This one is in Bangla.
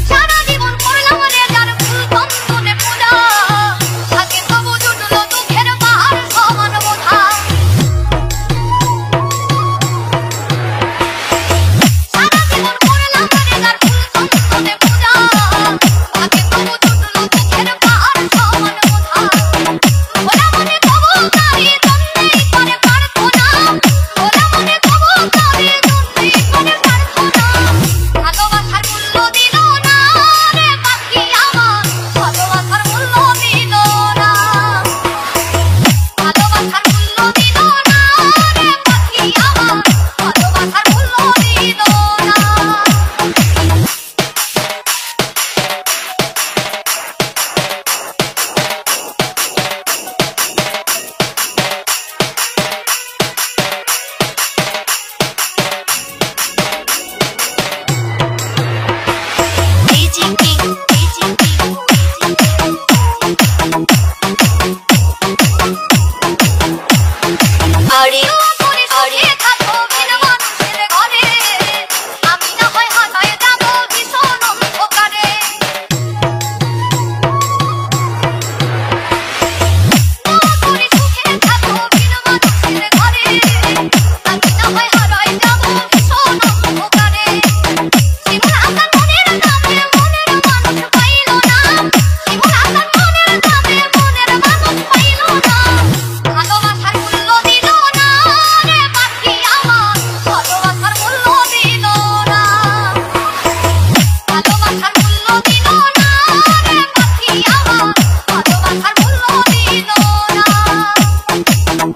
সারা জীবন করলাম রে যার ফুল বন্ধনে পূজা থাকে তবু জুটলো দুঃখের পাহাড় সমান বোঝা সারা জীবন করলাম রে যার ফুল বন্ধনে পূজা থাকে তবু জুটলো দুঃখের পাহাড় সমান বোঝা ওরা মনে তবু তারি জন্যই করে প্রার্থনা ওরা মনে তবু তারি জন্যই করে প্রার্থনা ভালোবাসার মূল্য দিল না রে পাখি আমার ভালোবাসার মূল্য দিল না ভালোবাসার মূল্য দিল না রে পাখি আমার ভালোবাসার মূল্য দিল না DJ King